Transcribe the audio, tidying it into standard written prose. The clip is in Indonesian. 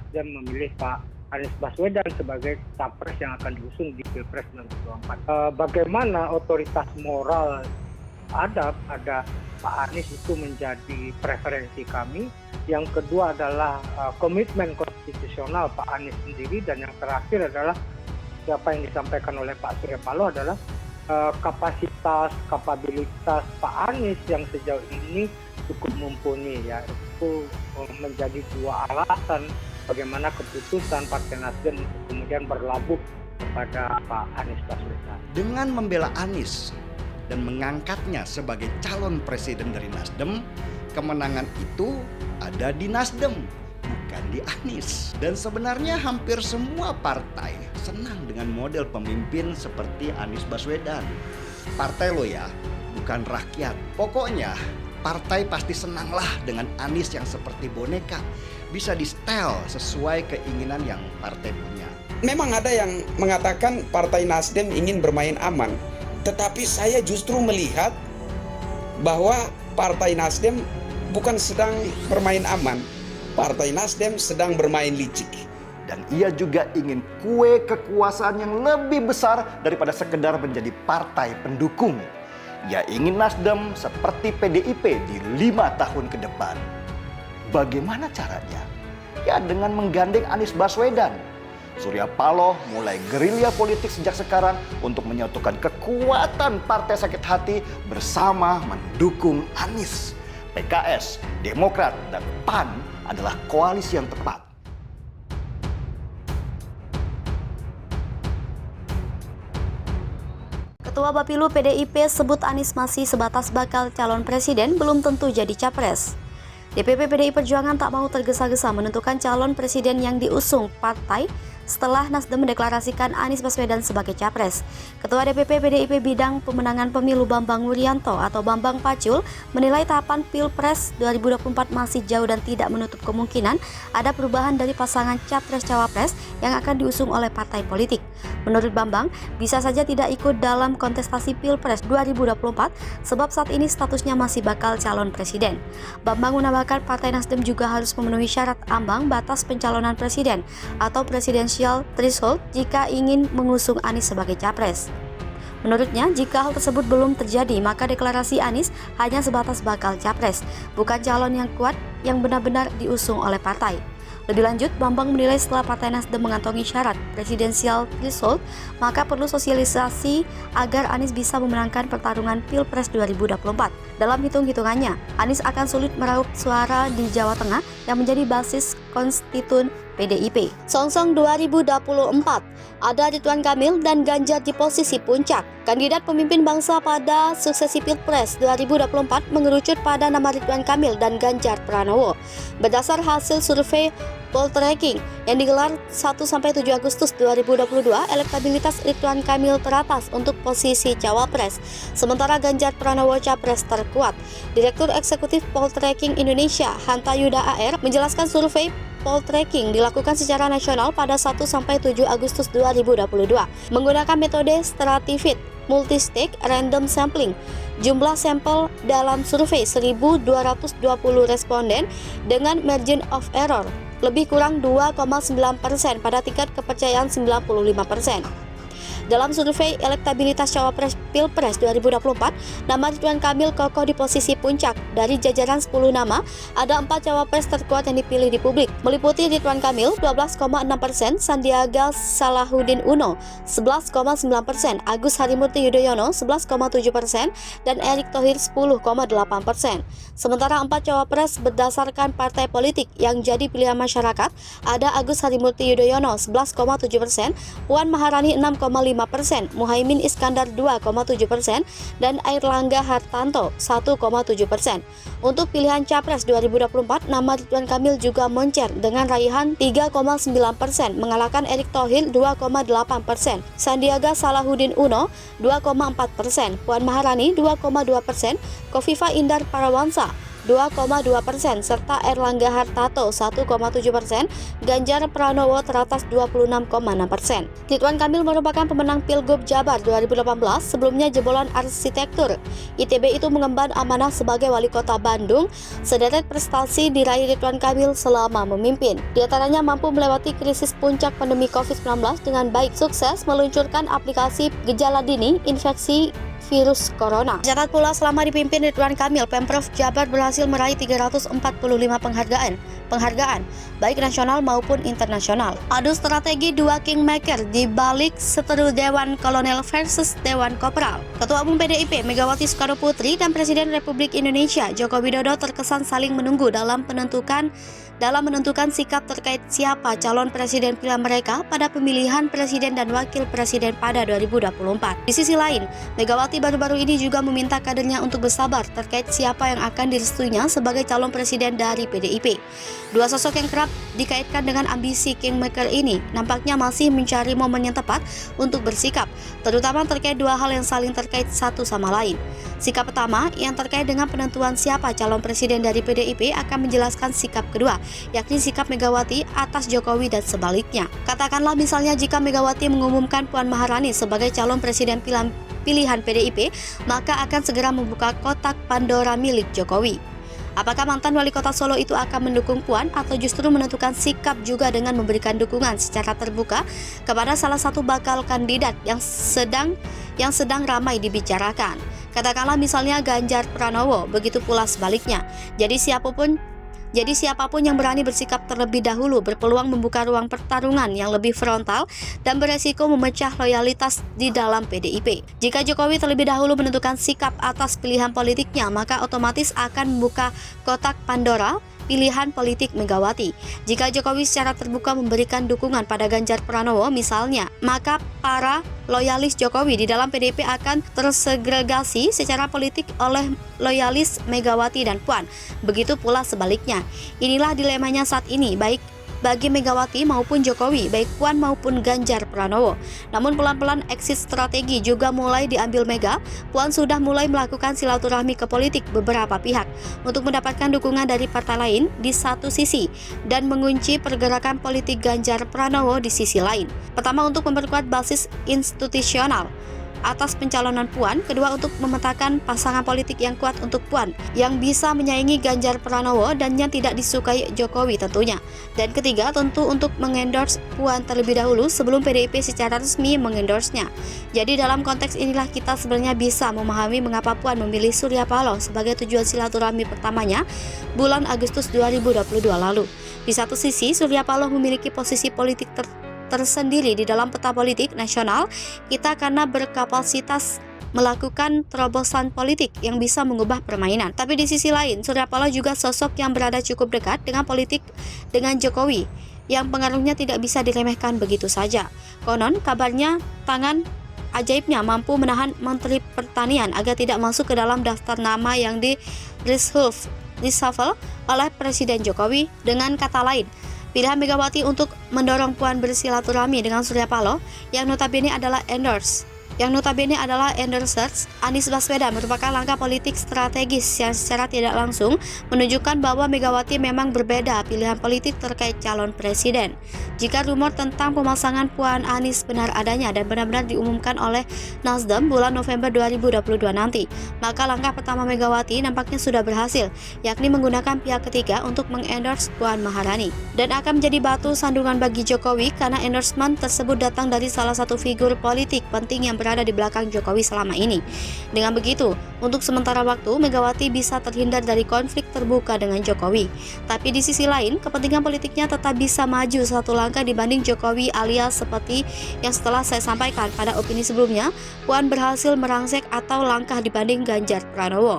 Nasdem memilih Pak Anies Baswedan sebagai capres yang akan diusung di Pilpres 2024. Bagaimana otoritas moral ada pada Pak Anies itu menjadi preferensi kami. Yang kedua adalah komitmen konstitusional Pak Anies sendiri, dan yang terakhir adalah apa yang disampaikan oleh Pak Surya Paloh adalah kapasitas, kapabilitas Pak Anies yang sejauh ini cukup mumpuni, ya. Itu menjadi dua alasan bagaimana keputusan Partai Nasdem untuk kemudian berlabuh kepada Pak Anies Baswedan. Dengan membela Anies dan mengangkatnya sebagai calon presiden dari Nasdem, kemenangan itu ada di Nasdem, bukan di Anies. Dan sebenarnya hampir semua partai senang dengan model pemimpin seperti Anies Baswedan. Partai lo ya, bukan rakyat. Pokoknya partai pasti senanglah dengan Anies yang seperti boneka, bisa di-style sesuai keinginan yang partai punya. Memang ada yang mengatakan Partai Nasdem ingin bermain aman, tetapi saya justru melihat bahwa Partai Nasdem bukan sedang bermain aman. Partai Nasdem sedang bermain licik. Dan ia juga ingin kue kekuasaan yang lebih besar daripada sekedar menjadi partai pendukung. Ia ingin Nasdem seperti PDIP di 5 tahun ke depan. Bagaimana caranya? Ya dengan menggandeng Anies Baswedan. Surya Paloh mulai gerilya politik sejak sekarang untuk menyatukan kekuatan partai sakit hati bersama mendukung Anies. PKS, Demokrat, dan PAN adalah koalisi yang tepat. Ketua Bapilu PDIP sebut Anies masih sebatas bakal calon presiden, belum tentu jadi capres. DPP PDI Perjuangan tak mau tergesa-gesa menentukan calon presiden yang diusung partai setelah Nasdem mendeklarasikan Anies Baswedan sebagai capres. Ketua DPP PDIP Bidang Pemenangan Pemilu Bambang Wuryanto atau Bambang Pacul menilai tahapan Pilpres 2024 masih jauh dan tidak menutup kemungkinan ada perubahan dari pasangan capres-cawapres yang akan diusung oleh partai politik. Menurut Bambang, bisa saja tidak ikut dalam kontestasi Pilpres 2024 sebab saat ini statusnya masih bakal calon presiden. Bambang menambahkan Partai Nasdem juga harus memenuhi syarat ambang batas pencalonan presiden atau presidensial threshold jika ingin mengusung Anies sebagai capres. Menurutnya, jika hal tersebut belum terjadi, maka deklarasi Anies hanya sebatas bakal capres, bukan calon yang kuat yang benar-benar diusung oleh partai. Lebih lanjut, Bambang menilai setelah Partai Nasdem mengantongi syarat presidensial threshold, maka perlu sosialisasi agar Anies bisa memenangkan pertarungan Pilpres 2024. Dalam hitung-hitungannya, Anies akan sulit meraup suara di Jawa Tengah yang menjadi basis konstituen PDIP. Songsong 2024, ada Ridwan Kamil dan Ganjar di posisi puncak. Kandidat pemimpin bangsa pada suksesi Pilpres 2024 mengerucut pada nama Ridwan Kamil dan Ganjar Pranowo. Berdasar hasil survei Poltreking yang digelar 1-7 Agustus 2022, elektabilitas Ridwan Kamil teratas untuk posisi cawapres, sementara Ganjar Pranowo capres terkuat. Direktur Eksekutif Poltreking Indonesia, Hanta Yuda AR, menjelaskan survei Poltreking dilakukan secara nasional pada 1-7 Agustus 2022 menggunakan metode stratified multistage random sampling. Jumlah sampel dalam survei 1.220 responden dengan margin of error lebih kurang 2,9% pada tingkat kepercayaan 95%. Dalam survei elektabilitas cawapres Pilpres 2024, nama Ridwan Kamil kokoh di posisi puncak. Dari jajaran 10 nama, ada 4 cawapres terkuat yang dipilih di publik, meliputi Ridwan Kamil 12,6%, Sandiaga Salahuddin Uno 11,9%, Agus Harimurti Yudhoyono 11,7%, dan Erick Thohir 10,8%. Sementara 4 cawapres berdasarkan partai politik yang jadi pilihan masyarakat, ada Agus Harimurti Yudhoyono 11,7%, Puan Maharani 6,5%, Muhaimin Iskandar 2,7%, dan Airlangga Hartarto 1,7%. Untuk pilihan Capres 2024, nama Ridwan Kamil juga moncer dengan raihan 3,9%, mengalahkan Erick Thohir 2,8%, Sandiaga Salahuddin Uno 2,4%, Puan Maharani 2,2%, Kofifa Indar Parawansa 2,2%, serta Erlangga Hartarto 1,7%, Ganjar Pranowo teratas 26,6%. Ridwan Kamil merupakan pemenang Pilgub Jabar 2018, sebelumnya jebolan arsitektur. ITB itu mengemban amanah sebagai wali kota Bandung. Sederet prestasi diraih Ridwan Kamil selama memimpin. Di antaranya mampu melewati krisis puncak pandemi COVID-19 dengan baik, sukses meluncurkan aplikasi gejala dini infeksi virus corona. Catat pula selama dipimpin Ridwan Kamil, Pemprov Jabar berhasil meraih 345 penghargaan, baik nasional maupun internasional. Adu strategi dua kingmaker di balik seteru Dewan Kolonel versus Dewan Kopral. Ketua Umum PDIP Megawati Soekarnoputri dan Presiden Republik Indonesia Joko Widodo terkesan saling menunggu dalam menentukan sikap terkait siapa calon presiden pilihan mereka pada pemilihan presiden dan wakil presiden pada 2024. Di sisi lain, Megawati baru-baru ini juga meminta kadernya untuk bersabar terkait siapa yang akan direstuinya sebagai calon presiden dari PDIP. Dua sosok yang kerap dikaitkan dengan ambisi kingmaker ini nampaknya masih mencari momen yang tepat untuk bersikap, terutama terkait dua hal yang saling terkait satu sama lain. Sikap pertama yang terkait dengan penentuan siapa calon presiden dari PDIP akan menjelaskan sikap kedua, yakni sikap Megawati atas Jokowi dan sebaliknya. Katakanlah misalnya jika Megawati mengumumkan Puan Maharani sebagai calon presiden pilihan PDIP, maka akan segera membuka kotak Pandora milik Jokowi. Apakah mantan wali kota Solo itu akan mendukung Puan atau justru menentukan sikap juga dengan memberikan dukungan secara terbuka kepada salah satu bakal kandidat yang sedang ramai dibicarakan? Katakanlah misalnya Ganjar Pranowo, begitu pula sebaliknya. Jadi siapapun yang berani bersikap terlebih dahulu berpeluang membuka ruang pertarungan yang lebih frontal dan beresiko memecah loyalitas di dalam PDIP. Jika Jokowi terlebih dahulu menentukan sikap atas pilihan politiknya, maka otomatis akan membuka kotak Pandora pilihan politik Megawati. Jika Jokowi secara terbuka memberikan dukungan pada Ganjar Pranowo misalnya, maka para loyalis Jokowi di dalam PDIP akan tersegregasi secara politik oleh loyalis Megawati dan Puan. Begitu pula sebaliknya. Inilah dilemanya saat ini, baik bagi Megawati maupun Jokowi, baik Puan maupun Ganjar Pranowo. Namun pelan-pelan exit strategi juga mulai diambil Mega. Puan sudah mulai melakukan silaturahmi ke politik beberapa pihak untuk mendapatkan dukungan dari partai lain di satu sisi dan mengunci pergerakan politik Ganjar Pranowo di sisi lain. Pertama, untuk memperkuat basis institusional atas pencalonan Puan, kedua untuk memetakan pasangan politik yang kuat untuk Puan yang bisa menyaingi Ganjar Pranowo dan yang tidak disukai Jokowi tentunya, dan ketiga tentu untuk mengendorse Puan terlebih dahulu sebelum PDIP secara resmi mengendorse-nya. Jadi dalam konteks inilah kita sebenarnya bisa memahami mengapa Puan memilih Surya Paloh sebagai tujuan silaturahmi pertamanya bulan Agustus 2022 lalu. Di satu sisi, Surya Paloh memiliki posisi politik tersendiri di dalam peta politik nasional kita karena berkapasitas melakukan terobosan politik yang bisa mengubah permainan. Tapi di sisi lain, Surya Paloh juga sosok yang berada cukup dekat dengan politik dengan Jokowi yang pengaruhnya tidak bisa diremehkan begitu saja. Konon kabarnya tangan ajaibnya mampu menahan Menteri Pertanian agar tidak masuk ke dalam daftar nama yang di reshuffle oleh Presiden Jokowi. Dengan kata lain, pilihan Megawati untuk mendorong Puan bersilaturahmi dengan Surya Paloh yang notabene adalah endorsers Anies Baswedan merupakan langkah politik strategis yang secara tidak langsung menunjukkan bahwa Megawati memang berbeda pilihan politik terkait calon presiden. Jika rumor tentang pemasangan Puan Anies benar adanya dan benar-benar diumumkan oleh Nasdem bulan November 2022 nanti, maka langkah pertama Megawati nampaknya sudah berhasil, yakni menggunakan pihak ketiga untuk mengendorse Puan Maharani, dan akan menjadi batu sandungan bagi Jokowi karena endorsement tersebut datang dari salah satu figur politik penting yang berada di belakang Jokowi selama ini. Dengan begitu, untuk sementara waktu Megawati bisa terhindar dari konflik terbuka dengan Jokowi. Tapi di sisi lain, kepentingan politiknya tetap bisa maju satu langkah dibanding Jokowi, alias seperti yang setelah saya sampaikan pada opini sebelumnya, Puan berhasil merangsek atau langkah dibanding Ganjar Pranowo.